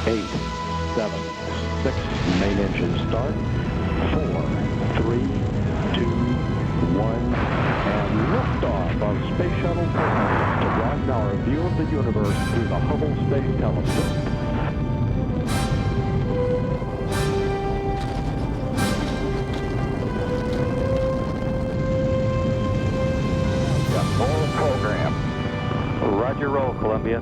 8, 7, 6, main engine start, 4, 3, 2, 1, and liftoff of Space Shuttle Columbia to broaden our view of the universe through the Hubble Space Telescope. Roll program. Roger, roll, Columbia.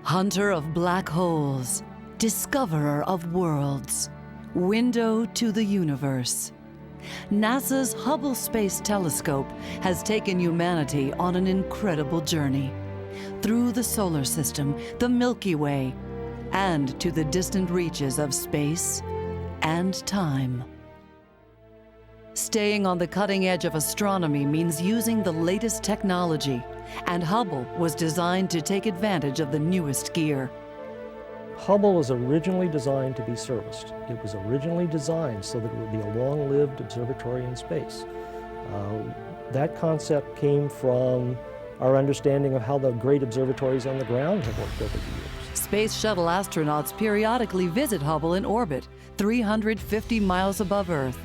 Hunter of black holes, discoverer of worlds, window to the universe. NASA's Hubble Space Telescope has taken humanity on an incredible journey through the solar system, the Milky Way, and to the distant reaches of space and time. Staying on the cutting edge of astronomy means using the latest technology, and Hubble was designed to take advantage of the newest gear. Hubble was originally designed to be serviced. It was originally designed so that it would be a long-lived observatory in space. That concept came from our understanding of how the great observatories on the ground have worked over the years. Space shuttle astronauts periodically visit Hubble in orbit, 350 miles above Earth,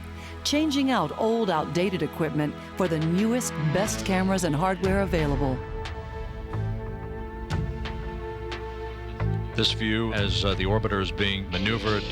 changing out old, outdated equipment for the newest, best cameras and hardware available. This view as the orbiter is being maneuvered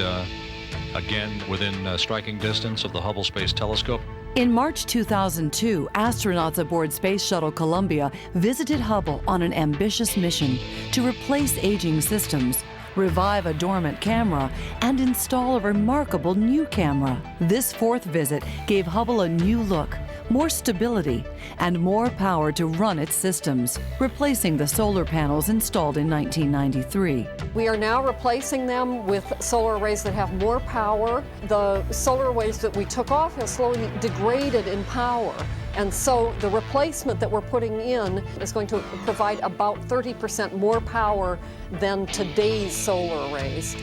again within striking distance of the Hubble Space Telescope. In March 2002, astronauts aboard Space Shuttle Columbia visited Hubble on an ambitious mission to replace aging systems, revive a dormant camera, and install a remarkable new camera. This fourth visit gave Hubble a new look, more stability, and more power to run its systems, replacing the solar panels installed in 1993. We are now replacing them with solar arrays that have more power. The solar arrays that we took off have slowly degraded in power. And so the replacement that we're putting in is going to provide about 30% more power than today's solar arrays.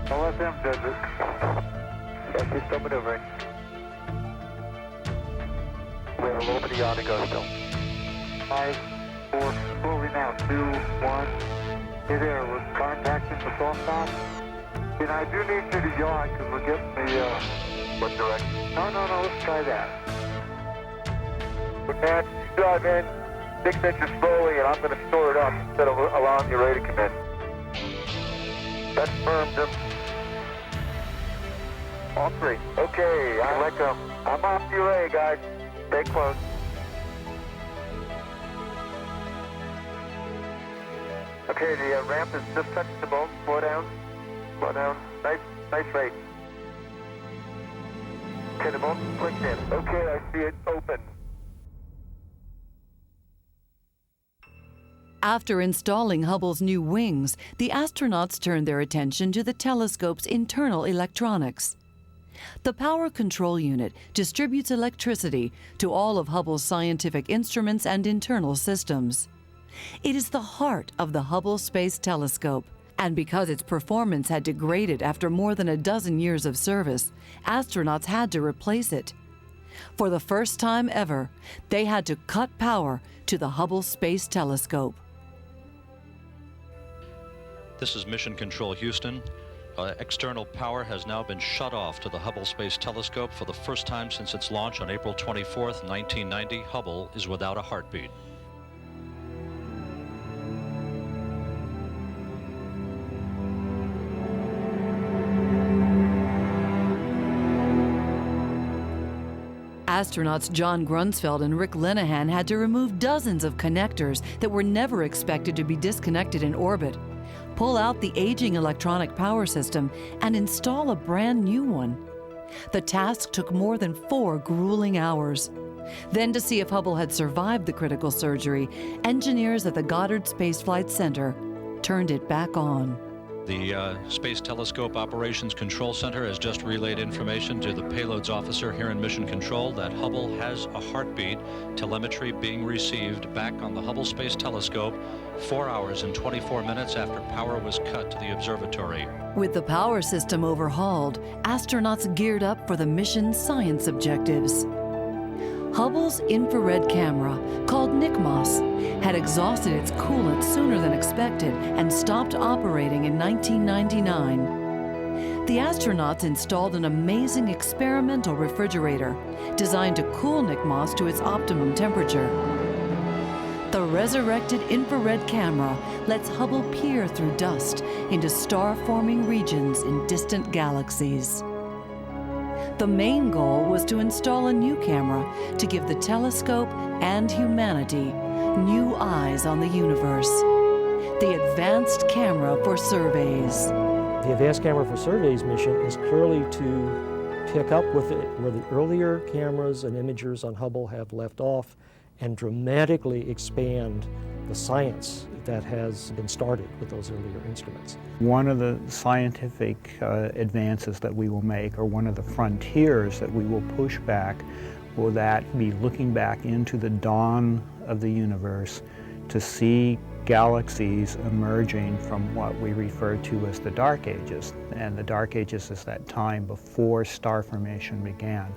LSM says it. Yes, she's still maneuvering. We have a little bit of yaw to go still. 5, 4, slowly now, 2, 1. Hey there, we're contacting the soft stop. And I do need you to yaw because we're getting the, what direction? No, let's try that. Man, you drive in 6 inches slowly and I'm going to store it up instead of allowing your ray to come in. That's firm, Jim. All 3. Okay, I let go. I'm off your ray, guys. Stay close. Okay, the ramp is just touching the bone. Slow down. Slow down. Nice rate. Okay, the bone's clicked in. Okay, I see it open. After installing Hubble's new wings, the astronauts turned their attention to the telescope's internal electronics. The power control unit distributes electricity to all of Hubble's scientific instruments and internal systems. It is the heart of the Hubble Space Telescope, and because its performance had degraded after more than a dozen years of service, astronauts had to replace it. For the first time ever, they had to cut power to the Hubble Space Telescope. This is Mission Control Houston. External power has now been shut off to the Hubble Space Telescope for the first time since its launch on April 24th, 1990. Hubble is without a heartbeat. Astronauts John Grunsfeld and Rick Linehan had to remove dozens of connectors that were never expected to be disconnected in orbit, pull out the aging electronic power system, and install a brand new one. The task took more than 4 grueling hours. Then, to see if Hubble had survived the critical surgery, engineers at the Goddard Space Flight Center turned it back on. The Space Telescope Operations Control Center has just relayed information to the payloads officer here in Mission Control that Hubble has a heartbeat, telemetry being received back on the Hubble Space Telescope 4 hours and 24 minutes after power was cut to the observatory. With the power system overhauled, astronauts geared up for the mission's science objectives. Hubble's infrared camera, called NICMOS, had exhausted its coolant sooner than expected and stopped operating in 1999. The astronauts installed an amazing experimental refrigerator designed to cool NICMOS to its optimum temperature. The resurrected infrared camera lets Hubble peer through dust into star-forming regions in distant galaxies. The main goal was to install a new camera to give the telescope and humanity new eyes on the universe. The Advanced Camera for Surveys. The Advanced Camera for Surveys mission is clearly to pick up with it where the earlier cameras and imagers on Hubble have left off and dramatically expand the science that has been started with those earlier instruments. One of the scientific advances that we will make, or one of the frontiers that we will push back, will that be looking back into the dawn of the universe to see galaxies emerging from what we refer to as the Dark Ages. And the Dark Ages is that time before star formation began.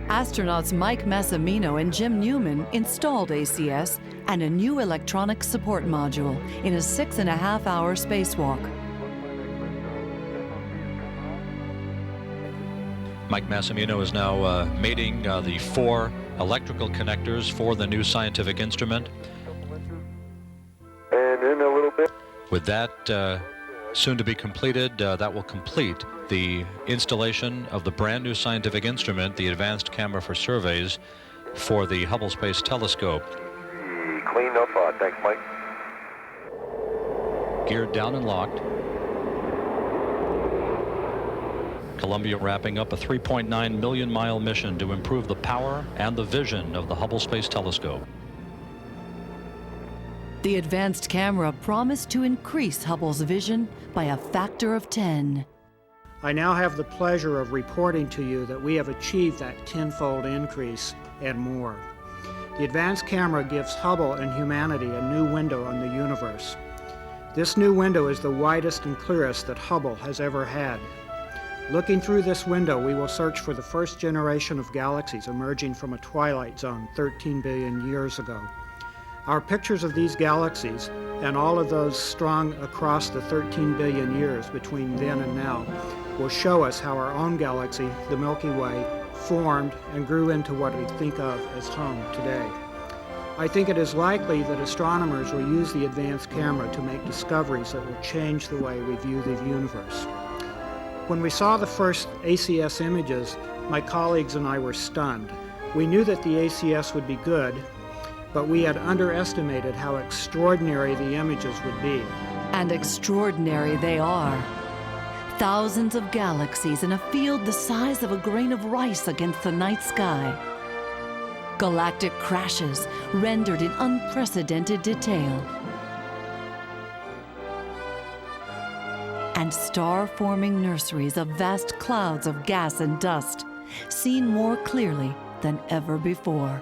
Astronauts Mike Massimino and Jim Newman installed ACS and a new electronic support module in a 6.5-hour spacewalk. Mike Massimino is now mating the 4 electrical connectors for the new scientific instrument. And in a little bit. With that soon to be completed, that will complete the installation of the brand new scientific instrument, the Advanced Camera for Surveys, for the Hubble Space Telescope. Cleaned up, thanks, Mike. Geared down and locked. Columbia wrapping up a 3.9 million mile mission to improve the power and the vision of the Hubble Space Telescope. The advanced camera promised to increase Hubble's vision by a factor of 10. I now have the pleasure of reporting to you that we have achieved that 10-fold increase and more. The advanced camera gives Hubble and humanity a new window on the universe. This new window is the widest and clearest that Hubble has ever had. Looking through this window, we will search for the first generation of galaxies emerging from a twilight zone 13 billion years ago. Our pictures of these galaxies, and all of those strung across the 13 billion years between then and now, will show us how our own galaxy, the Milky Way, formed and grew into what we think of as home today. I think it is likely that astronomers will use the advanced camera to make discoveries that will change the way we view the universe. When we saw the first ACS images, my colleagues and I were stunned. We knew that the ACS would be good, but we had underestimated how extraordinary the images would be. And extraordinary they are. Thousands of galaxies in a field the size of a grain of rice against the night sky. Galactic crashes rendered in unprecedented detail. And star-forming nurseries of vast clouds of gas and dust, seen more clearly than ever before.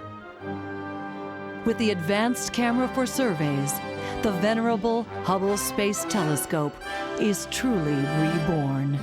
With the Advanced Camera for Surveys, the venerable Hubble Space Telescope is truly reborn.